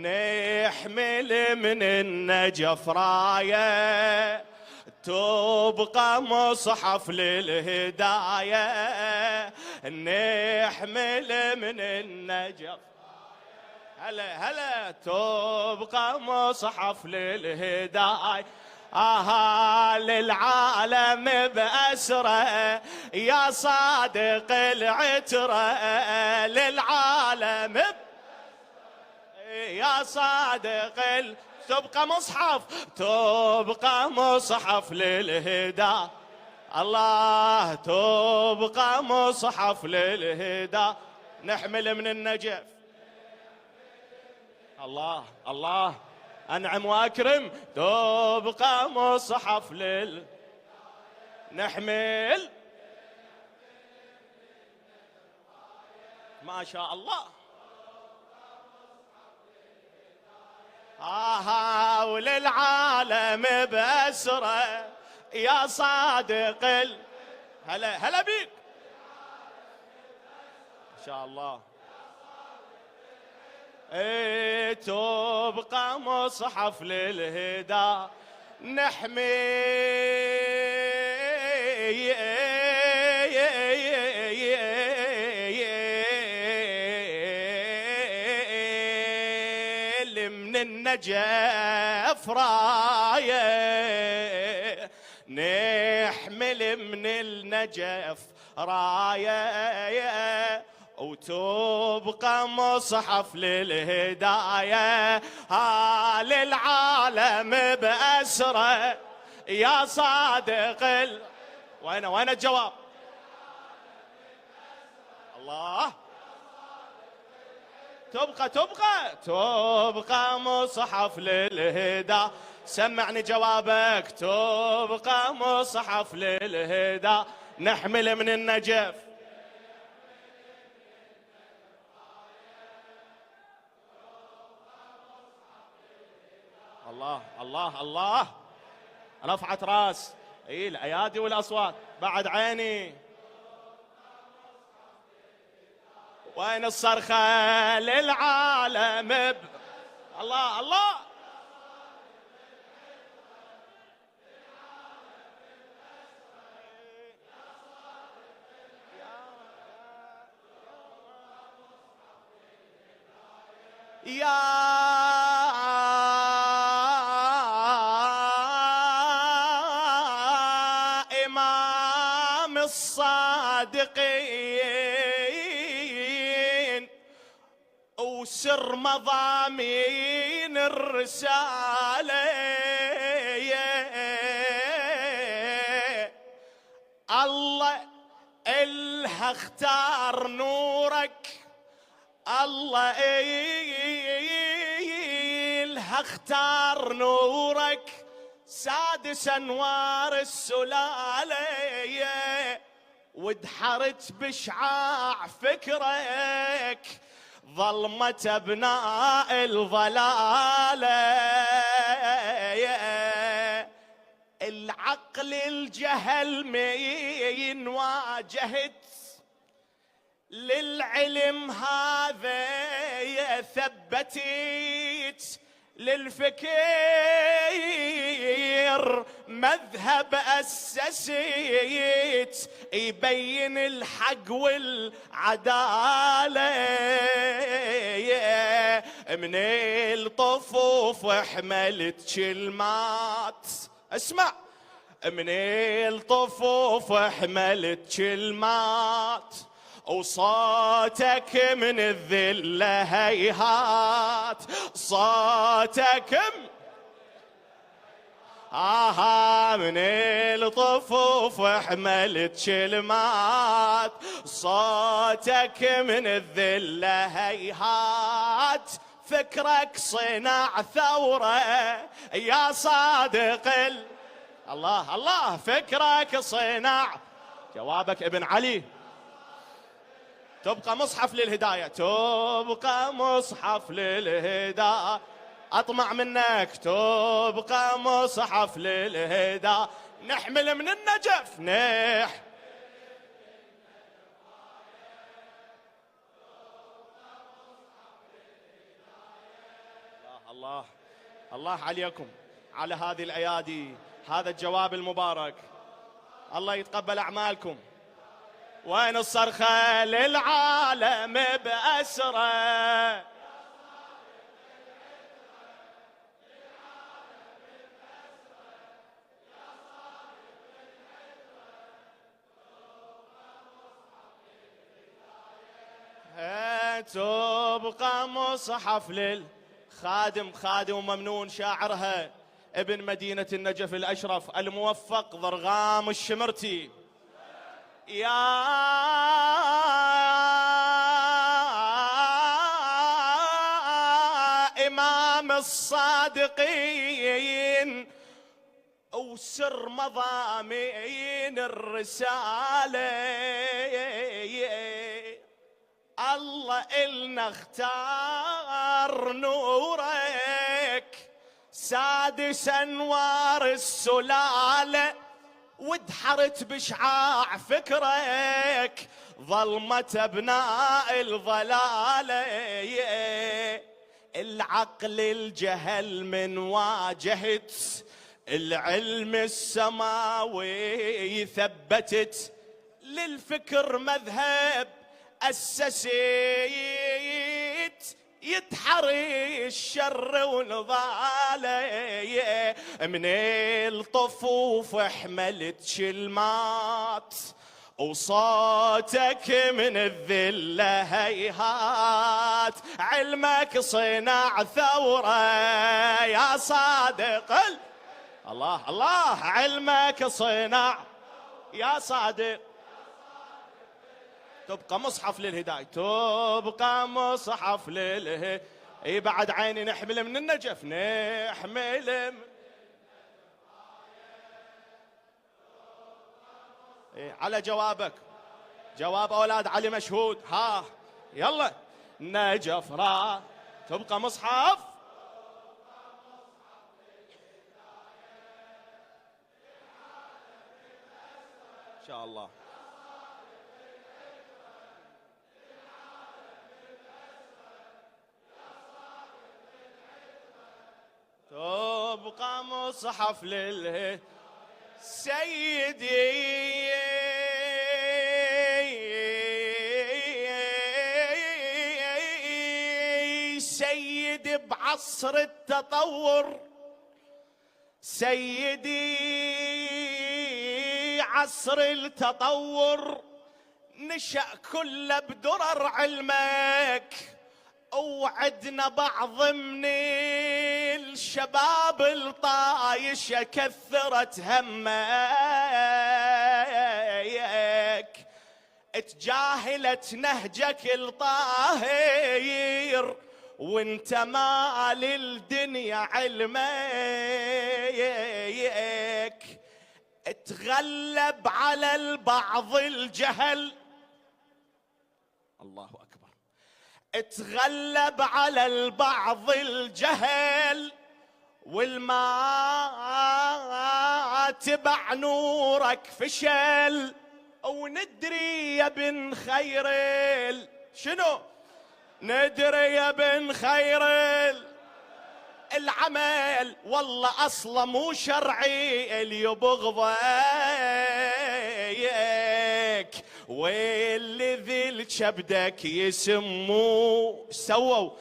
نحمل من النجف راية تبقى مصحف للهداية، نحمل من النجف هلا هلا تبقى مصحف للهداية. للعالم بأسره يا صادق العترة، للعالم يا صادق تبقى مصحف، تبقى مصحف للهدى. الله تبقى مصحف للهدى، نحمل من النجف. الله الله أنعم وأكرم، تبقى مصحف نحمل ما شاء الله. وللعالم بأسره يا صادق هلا هلا بيك إن شاء الله. تبقى مصحف للهدى، نحمي من النجف راية، نحمل من النجف راية وتبقى مصحف للهداية. للعالم بأسره يا صادق وين الجواب؟ الله تبقى مصحف للهدى. سمعني جوابك. تبقى مصحف للهدى، نحمل من النجف. الله الله الله رفعت راس الايادي والاصوات بعد عيني. وين الصرخة للعالم الله الله يا إمام الصادقين وسر مضامين الرسالة، الله إلها اختار نورك، الله إلها اختار نورك سادس أنوار السلالة، ودحرت بشعاع فكرك ظلمة أبناء الضلالة. العقل الجهل مين واجهت للعلم هذا ثبتت، للفكر مذهب أسست يبين الحق والعدالة. من الطفوف حملت كلمات، اسمع، من الطفوف حملت كلمات وصوتك من الذلة هيهات، صوتك من الطفوف حملت كلمات، صوتك من الذلة هيهات، فكرك صنع ثورة يا صادق الله الله، فكرك صنع. جوابك ابن علي. تبقى مصحف للهداية، تبقى مصحف للهداية، أطمع منك. تبقى مصحف للهداية، نحمل من النجف الله الله عليكم على هذه الأيادي، هذا الجواب المبارك. الله يتقبل أعمالكم. وين الصرخة للعالم بأسره؟ تبقى مصحف للخادم، خادم وممنون شاعرها ابن مدينة النجف الأشرف الموفق ضرغام الشمرتي. يا إمام الصادقين وسر مضامين الرسالة، الله إلنا اختار نورك سادس أنوار السلالة، وادحرت بشعاع فكرك ظلمة أبناء الضلالة. العقل الجهل من واجهت العلم السماوي ثبتت، للفكر مذهب أسسيت يتحري الشر ونضاله. من الطفوف حملت شلمات وصوتك من الذلة هيهات، علمك صنع ثورة يا صادق الله الله، علمك صنع يا صادق. تبقى مصحف للهداية، تبقى مصحف للهداية. اي بعد عيني نحمل من النجف، نحمل من على جوابك، جواب أولاد علي مشهود. ها يلا نجف را تبقى مصحف. إن شاء الله. تبقى مصحف لله سيدي، سيدي بعصر التطور، سيدي عصر التطور نشأ كله بدرر علمك، وعدنا بعض من الشباب الطايش كثرت همك، اتجاهلت نهجك الطاهر وانت مال الدنيا علمك، اتغلب على البعض الجهل. الله أكبر. اتغلب على البعض الجهل والما تبع نورك فشل، وندري يا بن خيرل شنو؟ ندري يا بن خيرل العمل والله اصلا مو شرعي اللي يبغضك، واللي ذل كبدك يسموه سووا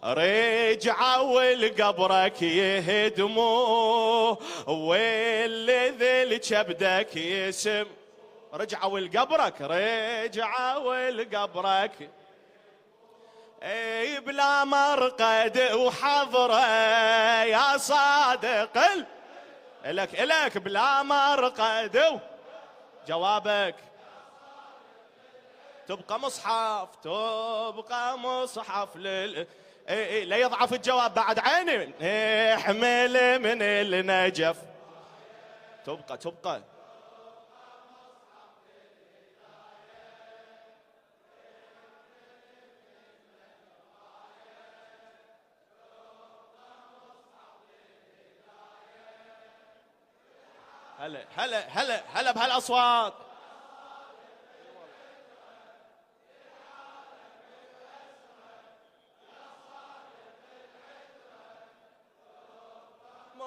رجعوا لقبرك يهدموه، واللي ذل كبدك يسم رجعوا لقبرك، رجعوا لقبرك. اي بلا مرقد وحضره يا صادق الك بلا مرقد. جوابك تبقى مصحف، تبقى مصحف لا يضعف الجواب بعد عيني. احمل من النجف تبقى هلا هلا هلا هلا بهالاصوات.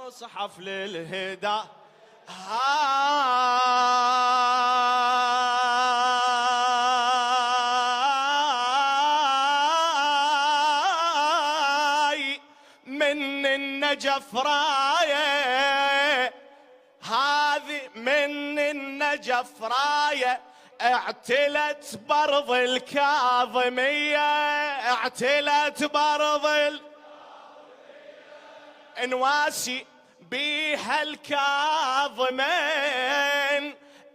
مصحف للهدى هاي من النجف رايه، هذه من النجف رايه، اعتلت برض الكاظمية، اعتلت برض نواسي بيها الكاظمين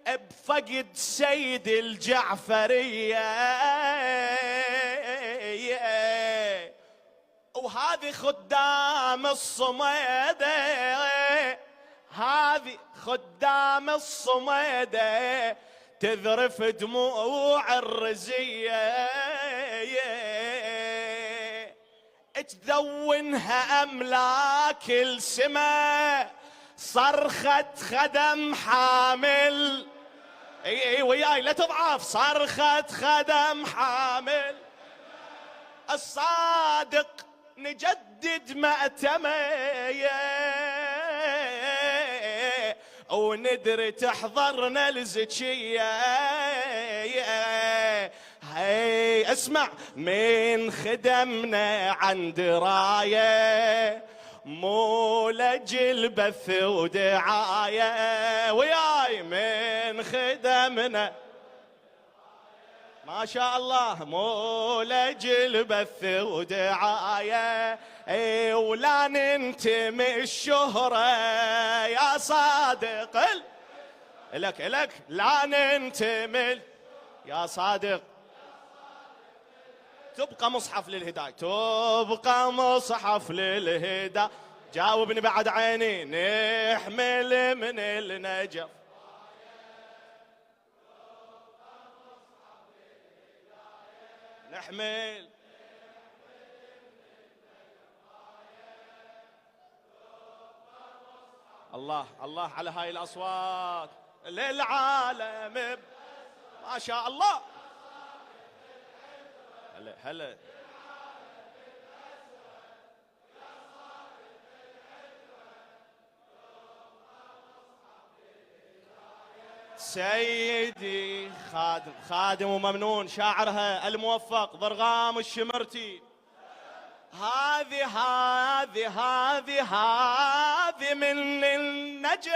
بفقد سيد الجعفرية. وهذه خدام الصميدة، هذه خدام الصميدة تذرف دموع الرزية، تذونها أملاك السماء، صرخة خدم حامل. اي وياي لا تضعف، صرخة خدم حامل الصادق نجدد مأتمية، وندري تحضرنا الزكية. هاي اسمع، من خدمنا عن دراية مولج البث ودعاية، وياي من خدمنا ما شاء الله مولج البث ودعاية، ولا ننتمي الشهرة يا صادق لك لا ننتمي يا صادق. تبقى مصحف للهداية، تبقى مصحف للهداية. جاوبني بعد عيني، نحمل من النجف نحمل. الله الله على هاي الأصوات للعالم، ما شاء الله. هلا هلا سيدي خادم وممنون شاعرها الموفق ضرغام الشمرتي. هذه من النجف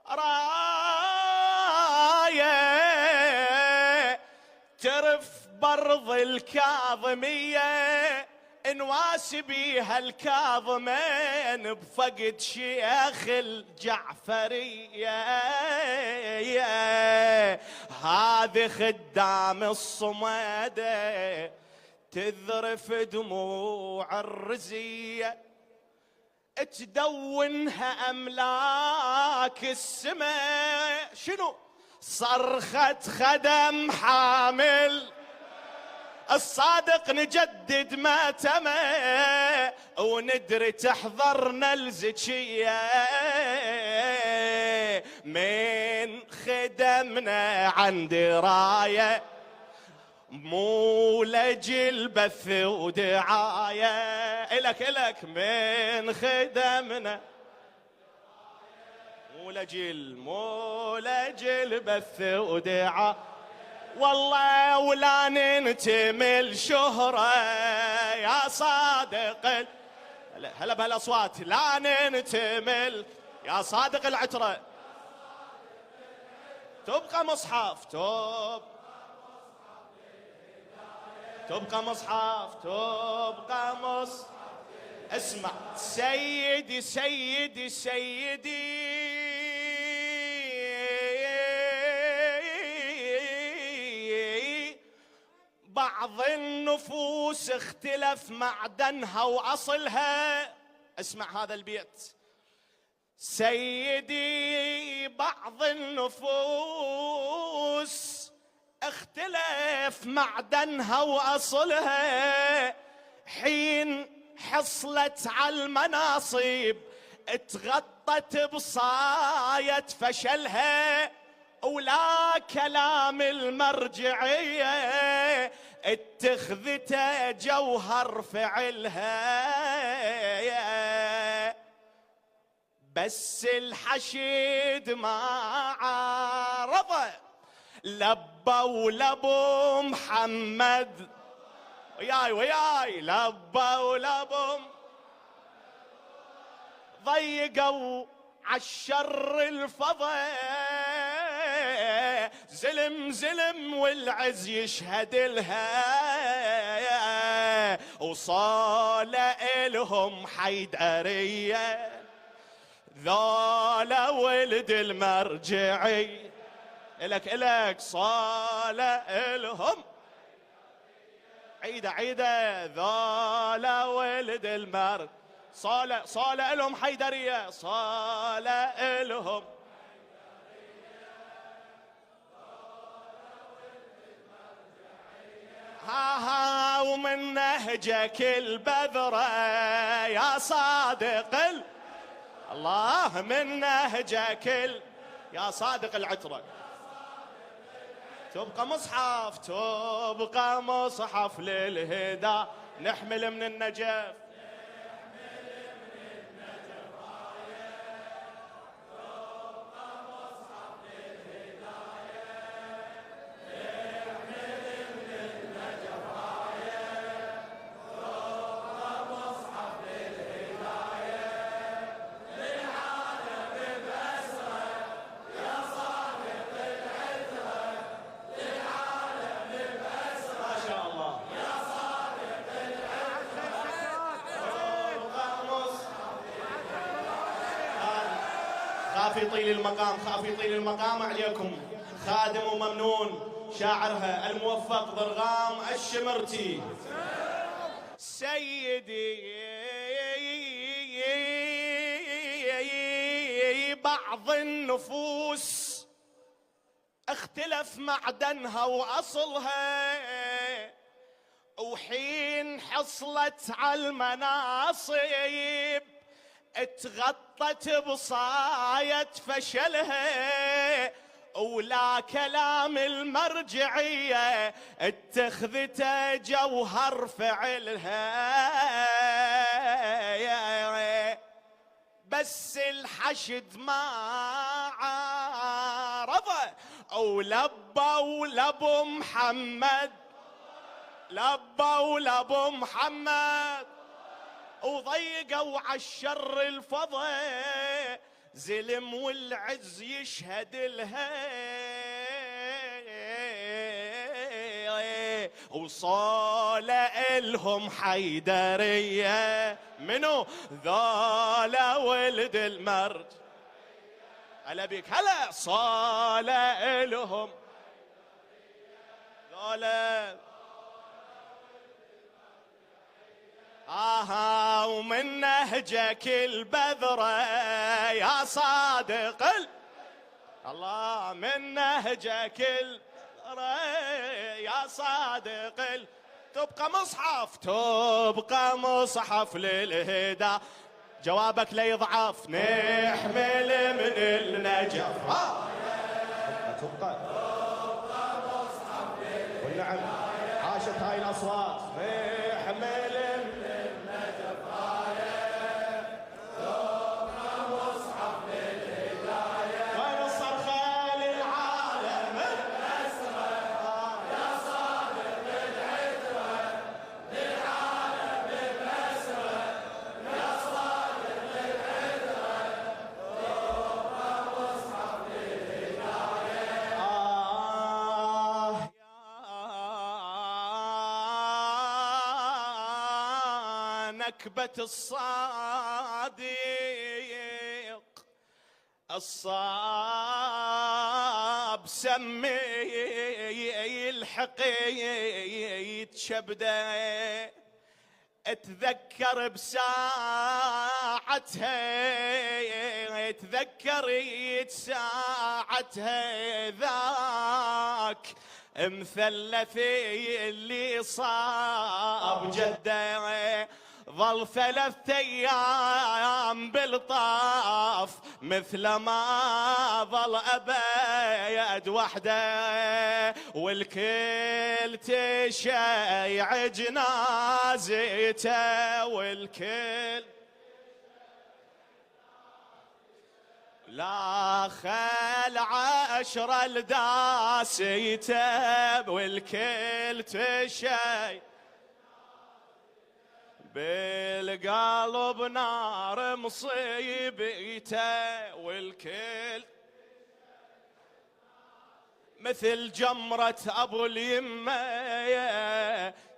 رايه ترف برض الكاظمية، نواسي بيها الكاظمين بفقد شيخ الجعفرية. هذه خدام الصمادة تذرف دموع الرزية، تدونها أملاك السماء. شنو؟ صرخة خدم حامل الصادق نجدد ماتمه، وندري تحضرنا الزكية. من خدمنا عن دراية مولج البث ودعاية، إلك من خدمنا مولج البث ودعاية. والله ولا ننتمي الشهرة يا صادق، هلا بهالاصوات، لا ننتمي يا صادق العترة. تبقى مصحف تبقى مصحف تبقى مصحف. اسمع سيدي سيدي سيدي، بعض النفوس اختلف معدنها وأصلها. اسمع هذا البيت سيدي، بعض النفوس اختلف معدنها وأصلها، حين حصلت على المناصب اتغطت بصاية فشلها، ولا كلام المرجعية اتخذته جوهر فعلها، بس الحشد ما عارضه، لبوا لابو محمد وياي لبوا لابو، ضيقوا عالشر الفضا، زلم والعز يشهد لها، وصال إلهم حيدرية ذولا ولد المرجعي، إلك صال إلهم، عيدة ذولا ولد المرجعي، صال إلهم حيدرية، صال إلهم ها ومن نهجك البذرة يا صادق الله، من نهجك يا صادق العترة، تبقى مصحف للهدى، نحمل من النجف خافي طيل المقام عليكم، خادم وممنون شاعرها الموفق ضرغام الشمرتي. سيدي بعض النفوس اختلف معدنها وأصلها، وحين حصلت على المناصب اتغطت بصاية فشلها، ولا كلام المرجعية اتخذته جوهر فعلها، بس الحشد ما عارضه، ولبوا لابو محمد، لبوا لابو محمد، وضيقوا عالشر الفضا، زلم والعز يشهد لها، وصال إلهم حيدرية، منو ذولا ولد المرج، هلا بيك هلا، صال إلهم ذولا ومن نهجك البذرة يا صادق الله، من نهجك البذرة يا صادق، تبقى مصحف للهدى، جوابك لا يضعف، نحمل من النجف، تبقى مصحف للهدى، والنعم عاشت هاي الأصوات، نحمل نكبة الصاب سمي الحقيت شبده، اتذكر بساعتها، اتذكريت ساعتها ذاك مثلثي اللي صاب جده، ظل 3 أيام بالطاف مثل ما ظل أبيد وحده، والكل تشيع جنازته، والكل لا خل 10 لداسيته، والكل تشيع بالقلب نار مصيبته، والكل مثل جمرة أبو اليمة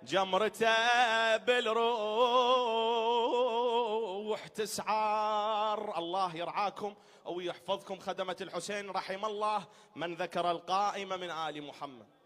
جمرته بالروح تسعار. الله يرعاكم أو يحفظكم خدمة الحسين، رحم الله من ذكر القائمة من آل محمد.